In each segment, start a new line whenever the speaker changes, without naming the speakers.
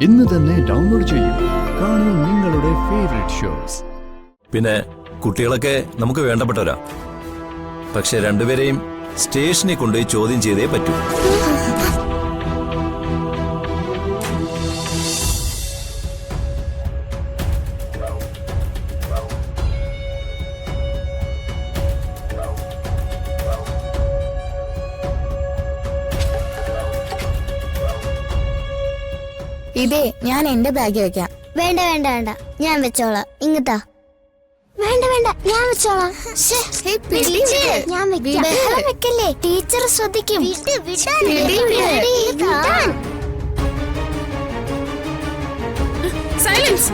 ഇന്ന് തന്നെ ഡൗൺലോഡ് ചെയ്യൂ. കാണൂ നിങ്ങളുടെ ഫേവറേറ്റ് ഷോസ്.
പിന്നെ കുട്ടികളൊക്കെ നമുക്ക് വേണ്ടപ്പെട്ടവരാ. പക്ഷെ രണ്ടുപേരെയും സ്റ്റേഷനിൽ കൊണ്ടുപോയി ചോദ്യം ചെയ്തേ പറ്റൂ.
ഇതേ ഞാൻ എന്റെ ബാഗ് വെക്കാം.
വേണ്ട വേണ്ട വേണ്ട, ഞാൻ വെച്ചോളാം. ഇങ്ങത്താ. വേണ്ട വേണ്ട, ഞാൻ വെച്ചോളാം. ഞാൻ വെക്കല്ലേ, ടീച്ചർ ശ്രദ്ധിക്കും.
സൈലൻസ്.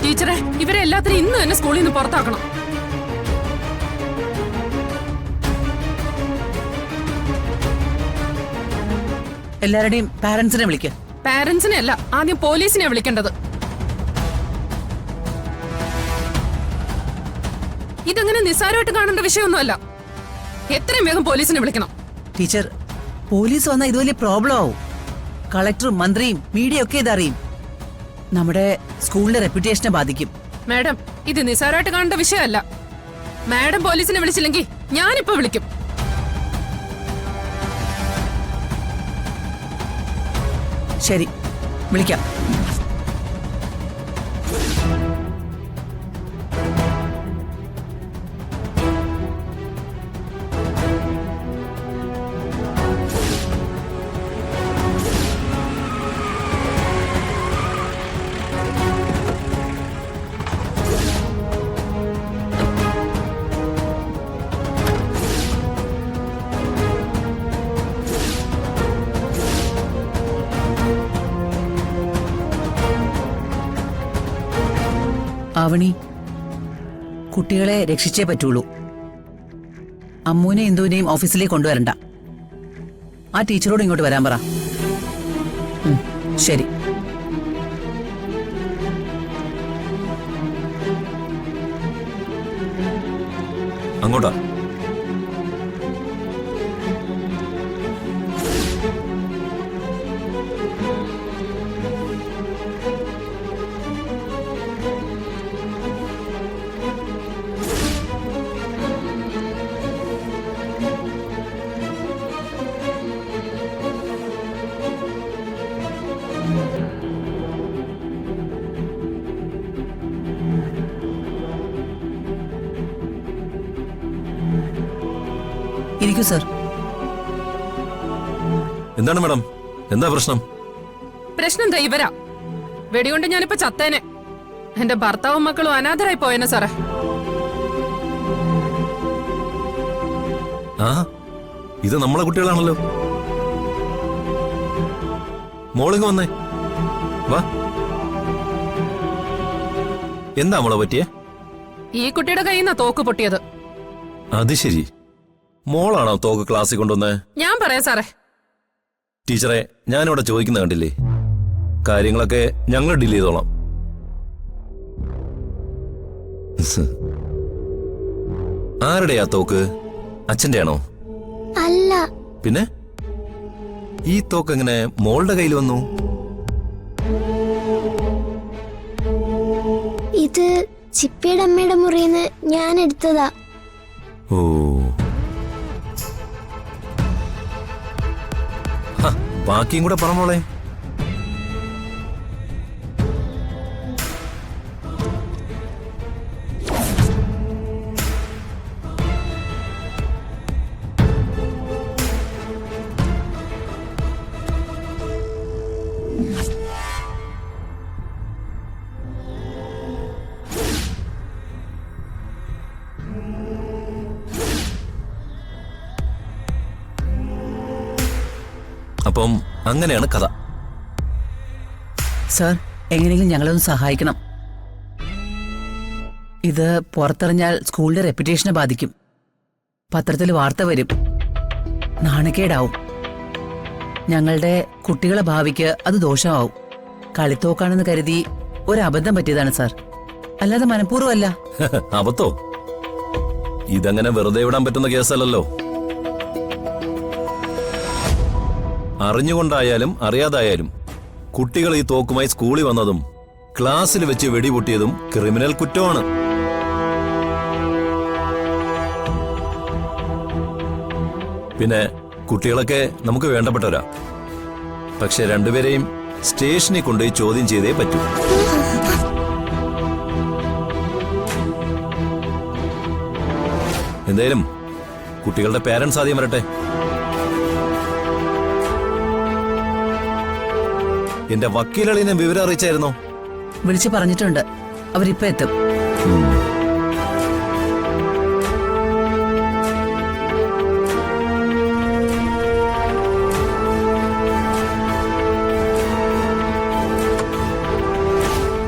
ടീച്ചറെ, ഇവരെ എല്ലാത്തിനും ഇന്ന് തന്നെ സ്കൂളിൽ നിന്ന് പുറത്താക്കണം.
എല്ലാവരുടെയും പാരന്റ്സിനെ വിളിക്ക.
പാരന്റ്സിനെ അല്ല, ആദ്യം പോലീസിനെ വിളിക്കേണ്ടത്. ഇതങ്ങനെ നിസ്സാരമായിട്ട് കാണേണ്ട വിഷയമൊന്നുമല്ല. എത്രയും വേഗം പോലീസിനെ വിളിക്കണം.
ടീച്ചർ, പോലീസ് വന്നാൽ ഇത് വലിയ പ്രോബ്ലം ആവും. കളക്ടറും മന്ത്രിയും മീഡിയ ഒക്കെ ഇതറിയും. നമ്മുടെ സ്കൂളിന്റെ റെപ്യൂട്ടേഷനെ ബാധിക്കും.
മാഡം, ഇത് നിസ്സാരമായിട്ട് കാണേണ്ട വിഷയമല്ല. മാഡം പോലീസിനെ വിളിച്ചില്ലെങ്കിൽ ഞാനിപ്പോ വിളിക്കും.
ശരി, വിളിക്കാം. ആവണി, കുട്ടികളെ രക്ഷിച്ചേ പറ്റുള്ളൂ. അമ്മൂനെ ഇന്ദുവിനെയും ഓഫീസിലേക്ക് കൊണ്ടുവരണ്ട. ആ ടീച്ചറോട് ഇങ്ങോട്ട് വരാൻ പറ. ശരി.
അങ്ങോട്ടാ.
ഇരിക്കൂ സർ.
എന്താണ് മാഡം, എന്താ പ്രശ്നം?
പ്രശ്നം എന്താ? ഇവരാ. വെടികൊണ്ട് ഞാനിപ്പോ ചത്തേനെ. എന്റെ ഭർത്താവും മക്കളും അനാഥരായി പോയേനെ സാറേ.
ആ, ഇത് നമ്മളെ കുട്ടികളാണല്ലോ. മോളിങ് വന്നേ, വാ. എന്താ മോളെ പറ്റിയേ?
ഈ കുട്ടിയുടെ കയ്യിൽ നിന്നാ തോക്ക് പൊട്ടിയത്.
അത് ശരി. മോളാണോ തോക്ക് ക്ലാസ്സിൽ കൊണ്ടുവന്നേ?
ഞാൻ പറയാം സാറേ.
ടീച്ചറെ, ഞാനിവിടെ ചോദിക്കുന്ന കണ്ടില്ലേ, കാര്യങ്ങളൊക്കെ ഞങ്ങൾ ഡീൽ ചെയ്തോളാം. ആരുടെയാ തോക്ക്? അച്ഛന്റെ ആണോ?
അല്ല.
പിന്നെ ഈ തോക്ക് എങ്ങനെ മോളുടെ കയ്യിൽ വന്നു?
ഇത് ചിപ്പിയുടെ അമ്മയുടെ മുറിയിന്ന് ഞാൻ എടുത്തതാ.
ഓ, ബാക്കിയും കൂടെ പറഞ്ഞോളെ. അപ്പം അങ്ങനെയാണ് കഥ.
സർ, എങ്ങനെയെങ്കിലും ഞങ്ങളൊന്ന് സഹായിക്കണം. ഇത് പുറത്തറിഞ്ഞാൽ സ്കൂളിന്റെ റെപ്യൂട്ടേഷനെ ബാധിക്കും. പത്രത്തിൽ വാർത്ത വരും, നാണക്കേടാവും. ഞങ്ങളുടെ കുട്ടികളെ ഭാവിക്ക് അത് ദോഷമാവും. കളിത്തോക്കാണെന്ന് കരുതി ഒരബദ്ധം പറ്റിയതാണ് സാർ, അല്ലാതെ മനഃപൂർവ്വമല്ല.
അബദ്ധോ? ഇതങ്ങനെ വെറുതെ വിടാൻ പറ്റുന്ന കേസല്ലല്ലോ. അറിഞ്ഞുകൊണ്ടായാലും അറിയാതായാലും കുട്ടികൾ ഈ തോക്കുമായി സ്കൂളിൽ വന്നതും ക്ലാസ്സിൽ വെച്ച് വെടിപൊട്ടിയതും ക്രിമിനൽ കുറ്റമാണ്. പിന്നെ കുട്ടികളൊക്കെ നമുക്ക് വേണ്ടപ്പെട്ടവരാ. പക്ഷെ രണ്ടുപേരെയും സ്റ്റേഷനിൽ കൊണ്ടുപോയി ചോദ്യം ചെയ്തേ പറ്റൂ. എന്തായാലും കുട്ടികളുടെ പേരൻസ് ആദ്യം വരട്ടെ. എന്റെ വക്കീലളിനെ വിവരം അറിയിച്ചായിരുന്നോ?
വിളിച്ചു പറഞ്ഞിട്ടുണ്ട്, അവരിപ്പോ എത്തും.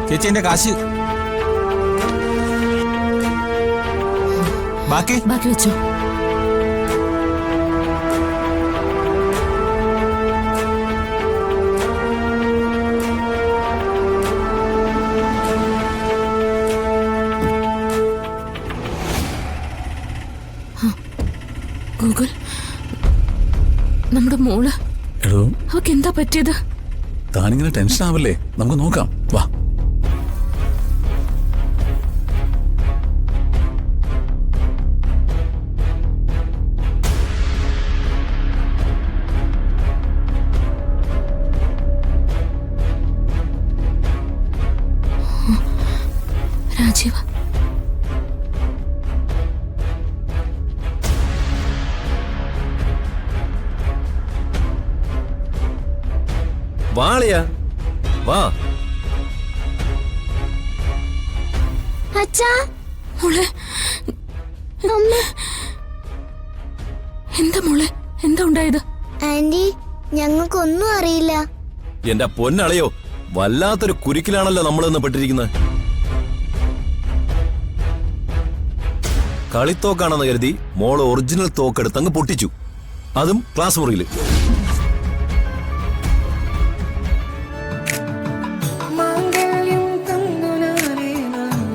ചേച്ചി എന്റെ കാശ് ബാക്കി
വെച്ചോ. ഗൂഗിൾ, നമ്മുടെ മോള്,
എടോ,
അവക്ക് എന്താ പറ്റിയത്?
താനിങ്ങനെ ടെൻഷൻ ആവല്ലേ, നമുക്ക് നോക്കാം, വാ.
രാജീവ്,
വാളിയാ, വാ.
അച്ഛാ,
മോളെ,
അമ്മ,
എന്താ മോളെ, എന്താ ഉണ്ടായത്?
ആന്റി, ഞങ്ങൾക്കൊന്നും അറിയില്ല.
എന്റെ പൊന്നളയോ, വല്ലാത്തൊരു കുരുക്കിലാണല്ലോ നമ്മളിന്ന് പെട്ടിരിക്കുന്നത്. കളിത്തോക്കാണെന്ന് കരുതി മോള് ഒറിജിനൽ തോക്കെടുത്തങ്ങ് പൊട്ടിച്ചു, അതും ക്ലാസ് മുറിയില്.